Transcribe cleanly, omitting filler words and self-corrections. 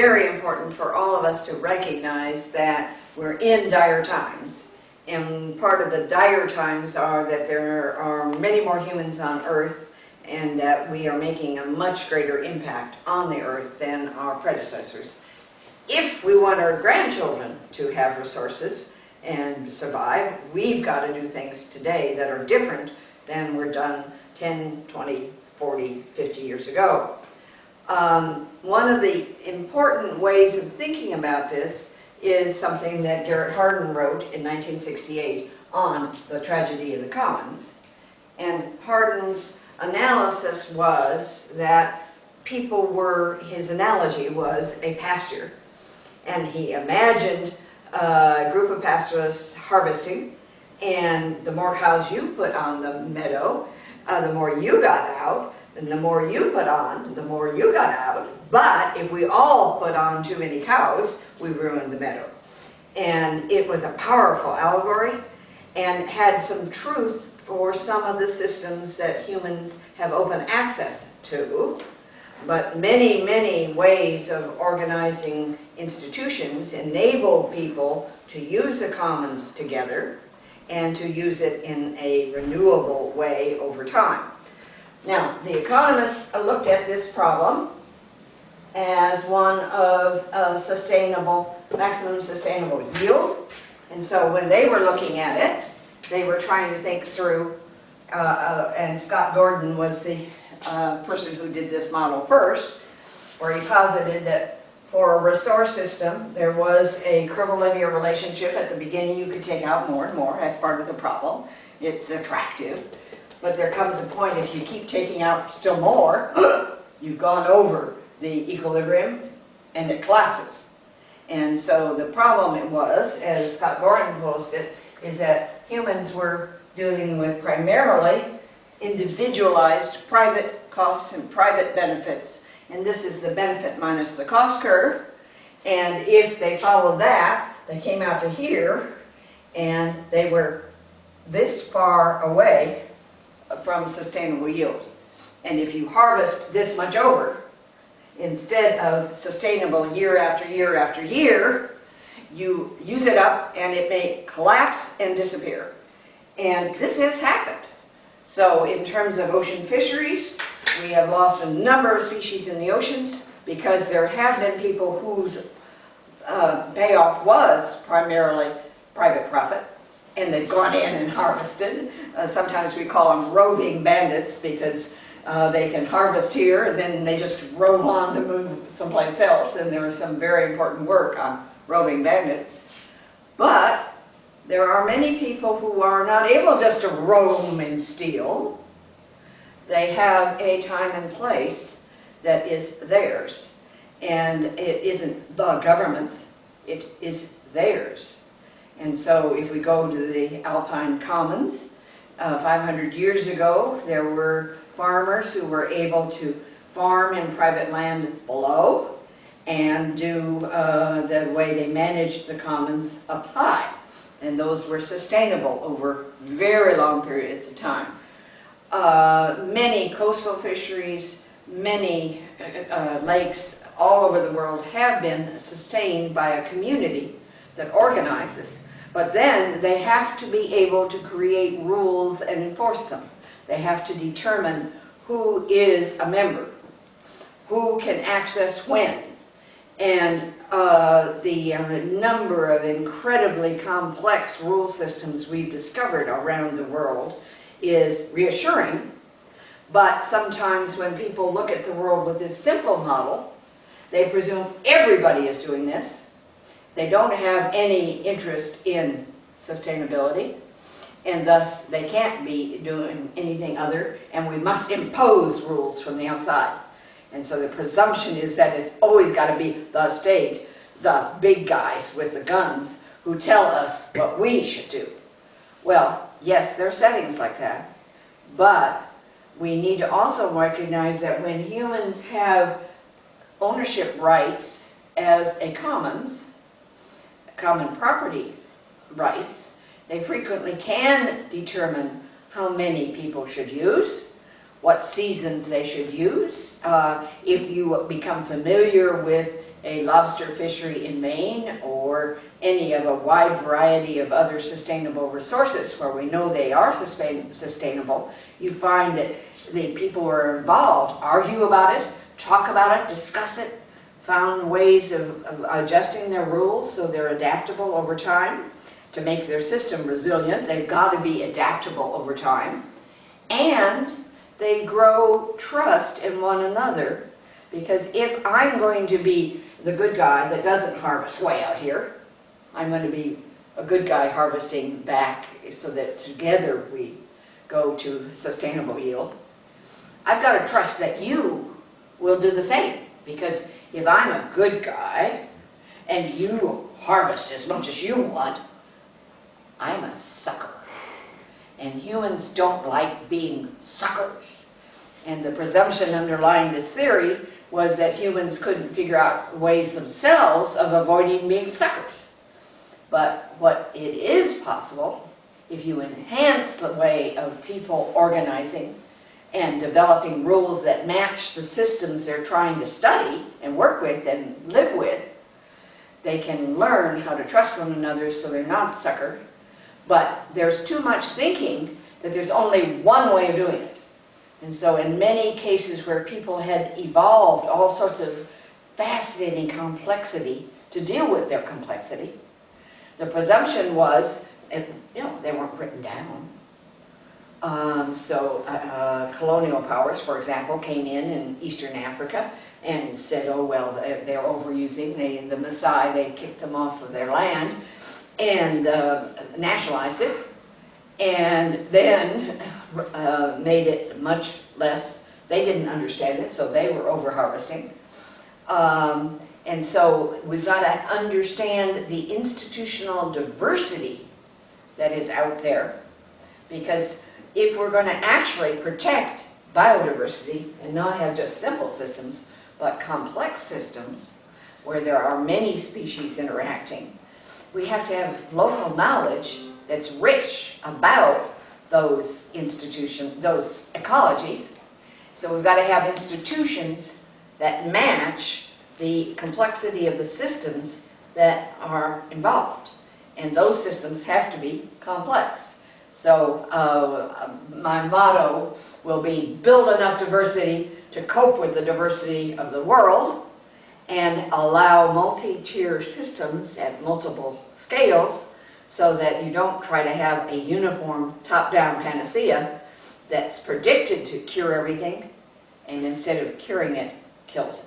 very important for all of us to recognize that we're in dire times. And part of the dire times are that there are many more humans on Earth, and that we are making a much greater impact on the Earth than our predecessors. If we want our grandchildren to have resources and survive, we've got to do things today that are different than were done 10, 20, 40, 50 years ago. One of the important ways of thinking about this is something that Garrett Hardin wrote in 1968 on the tragedy of the commons. And Hardin's analysis was that people were, his analogy was a pasture. And he imagined a group of pastoralists harvesting, and the more cows you put on the meadow, the more you got out, and the more you put on, the more you got out. But if we all put on too many cows, we ruined the meadow. And it was a powerful allegory and had some truth for some of the systems that humans have open access to. But many, many ways of organizing institutions enable people to use the commons together and to use it in a renewable way over time. Now, the economists looked at this problem as one of maximum sustainable yield. And so when they were looking at it, they were trying to think through, and Scott Gordon was the person who did this model first, where he posited that for a resource system, there was a curvilinear relationship. At the beginning, you could take out more and more. That's part of the problem. It's attractive. But there comes a point, if you keep taking out still more, you've gone over the equilibrium, and it collapses. And so the problem it was, as Scott Gordon posted, is that humans were dealing with primarily individualized private costs and private benefits. And this is the benefit minus the cost curve. And if they followed that, they came out to here, and they were this far away from sustainable yield. And if you harvest this much over, instead of sustainable year after year after year, you use it up and it may collapse and disappear. And this has happened. So in terms of ocean fisheries, we have lost a number of species in the oceans because there have been people whose payoff was primarily private profit, and they've gone in and harvested. Sometimes we call them roving bandits because they can harvest here and then they just rove on to move someplace else, and there is some very important work on roving bandits. But there are many people who are not able just to roam and steal. They have a time and place that is theirs. And it isn't the government's, it is theirs. And so if we go to the Alpine Commons, 500 years ago, there were farmers who were able to farm in private land below and do the way they managed the commons up high. And those were sustainable over very long periods of time. Many coastal fisheries, many lakes all over the world have been sustained by a community that organizes. But then they have to be able to create rules and enforce them. They have to determine who is a member, who can access when. And the number of incredibly complex rule systems we've discovered around the world is reassuring. But sometimes when people look at the world with this simple model, they presume everybody is doing this. They don't have any interest in sustainability, and thus they can't be doing anything other, and we must impose rules from the outside. And so the presumption is that it's always got to be the state, the big guys with the guns, who tell us what we should do. Well, yes, there are settings like that, but we need to also recognize that when humans have ownership rights as a commons, common property rights, they frequently can determine how many people should use, what seasons they should use. If you become familiar with a lobster fishery in Maine or any of a wide variety of other sustainable resources where we know they are sustainable, you find that the people who are involved argue about it, talk about it, discuss it, found ways of adjusting their rules so they're adaptable over time to make their system resilient. They've got to be adaptable over time. And they grow trust in one another, because if I'm going to be the good guy that doesn't harvest way out here, I'm going to be a good guy harvesting back so that together we go to sustainable yield. I've got to trust that you will do the same, because if I'm a good guy and you harvest as much as you want, I'm a sucker. And humans don't like being suckers. And the presumption underlying this theory was that humans couldn't figure out ways themselves of avoiding being suckers. But what it is possible, if you enhance the way of people organizing and developing rules that match the systems they're trying to study and work with and live with, they can learn how to trust one another so they're not sucker. But there's too much thinking that there's only one way of doing it. And so in many cases where people had evolved all sorts of fascinating complexity to deal with their complexity, the presumption was, they weren't written down. Colonial powers, for example, came in Eastern Africa and said, oh, well, they're overusing the Maasai, they kicked them off of their land and nationalized it, and then made it much less. They didn't understand it, so they were over-harvesting. And so we've got to understand the institutional diversity that is out there, because if we're going to actually protect biodiversity and not have just simple systems, but complex systems where there are many species interacting, we have to have local knowledge that's rich about those institutions, those ecologies. So we've got to have institutions that match the complexity of the systems that are involved. And those systems have to be complex. So my motto will be build enough diversity to cope with the diversity of the world and allow multi-tier systems at multiple scales so that you don't try to have a uniform top-down panacea that's predicted to cure everything and instead of curing it, kills it.